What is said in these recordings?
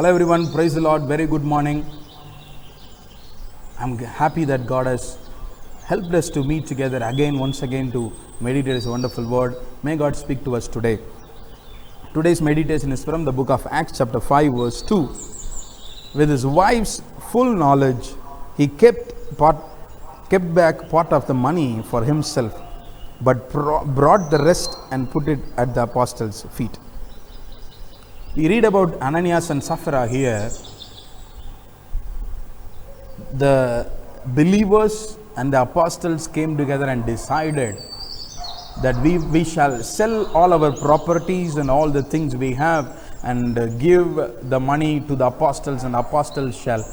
Hello everyone, praise the Lord, very good morning. I'm happy that God has helped us to meet together again, once again, to meditate His wonderful word. May God speak to us today. Today's meditation is from the book of Acts chapter 5 verse 2. With his wife's full knowledge, he kept back part of the money for himself, but brought the rest and put it at the apostles' feet. We read about Ananias and Sapphira here. The believers and the apostles came together and decided that we shall sell all our properties and all the things we have and give the money to the apostles, and apostles shall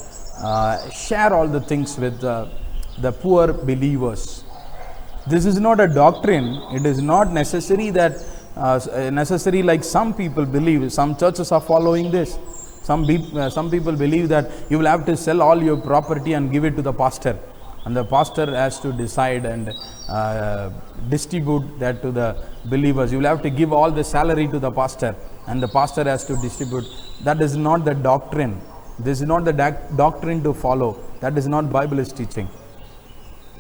share all the things with the poor believers. This is not a doctrine. It is not necessary that necessary like some people believe. Some churches are following this. Some people believe that you will have to sell all your property and give it to the pastor, and the pastor has to decide and distribute that to the believers. You will have to give all the salary to the pastor, and the pastor has to distribute. That is not the doctrine. This is not the doctrine to follow. That is not Bible is teaching.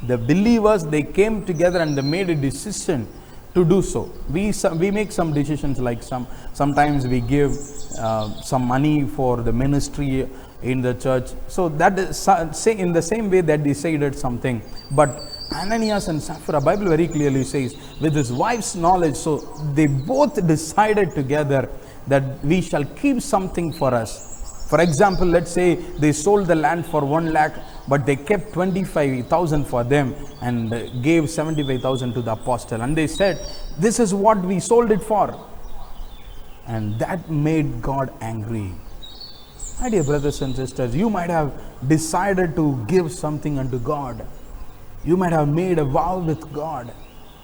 The believers, they came together and they made a decision to do so. We make some decisions, like sometimes we give some money for the ministry in the church. So that is in the same way that decided something. But Ananias and Sapphira, Bible very clearly says, with his wife's knowledge, so they both decided together that we shall keep something for us. For example, let's say they sold the land for 1 lakh, but they kept 25,000 for them and gave 75,000 to the apostle. And they said, this is what we sold it for. And that made God angry. My dear brothers and sisters, you might have decided to give something unto God. You might have made a vow with God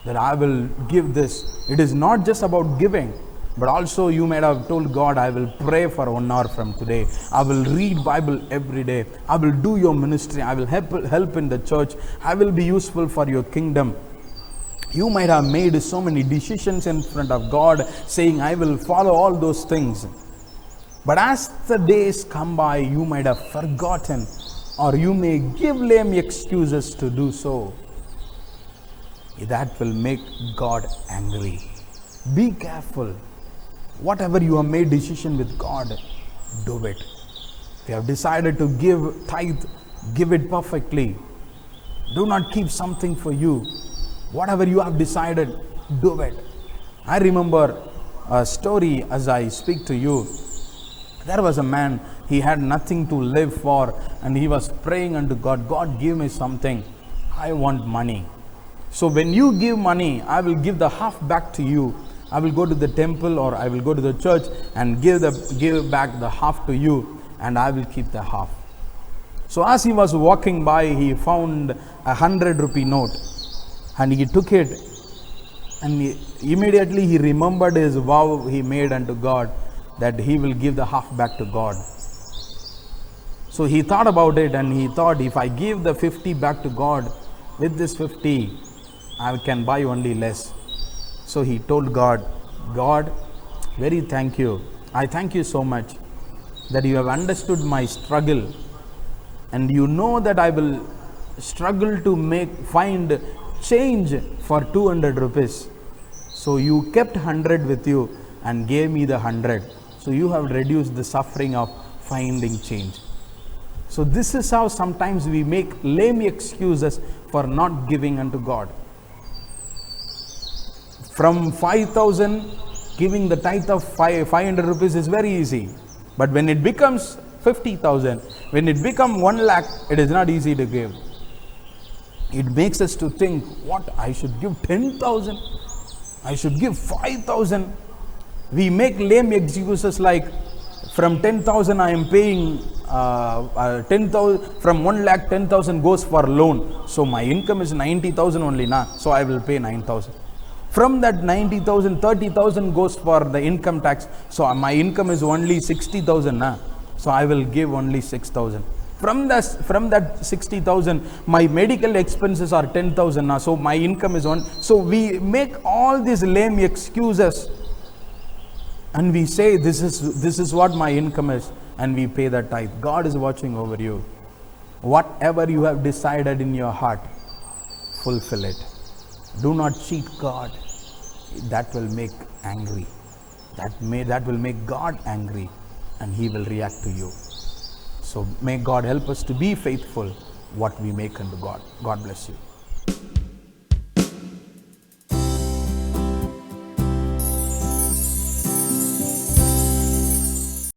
that I will give this. It is not just about giving, but also you might have told God, I will pray for 1 hour from today. I will read Bible every day. I will do your ministry. I will help in the church. I will be useful for your kingdom. You might have made so many decisions in front of God, saying, I will follow all those things. But as the days come by, you might have forgotten, or you may give lame excuses to do so. That will make God angry. Be careful. Whatever you have made decision with God, do it. If you have decided to give tithe, give it perfectly. Do not keep something for you. Whatever you have decided, do it. I remember a story as I speak to you. There was a man, he had nothing to live for, and he was praying unto God, God, give me something. I want money. So when you give money, I will give the half back to you. I will go to the temple, or I will go to the church and give back the half to you, and I will keep the half. So as he was walking by, he found 100 rupee note, and he took it, and immediately he remembered his vow he made unto God, that he will give the half back to God. So he thought about it, and he thought, if I give the 50 back to God, with this 50 I can buy only less. So he told God, God, very thank you. I thank you so much that you have understood my struggle, and you know that I will struggle to find change for 200 rupees. So you kept 100 with you and gave me the 100. So you have reduced the suffering of finding change. So this is how sometimes we make lame excuses for not giving unto God. From 5,000, giving the tithe of 500 rupees is very easy. But when it becomes 50,000, when it becomes 1 lakh, it is not easy to give. It makes us to think, what, I should give 10,000? I should give 5,000? We make lame excuses like, from 10,000 I am paying 10,000, from 1 lakh 10,000 goes for loan. So my income is 90,000 only, so I will pay 9,000. From that 90,000, 30,000 goes for the income tax. So my income is only 60,000, so I will give only 6,000. From that 60,000, my medical expenses are 10,000, so my income is on. So we make all these lame excuses, and we say this is what my income is. and we pay the tithe. God is watching over you. Whatever you have decided in your heart, fulfill it. Do not cheat God. That will make angry. That will make God angry, and He will react to you. So may God help us to be faithful what we make unto God. God bless you.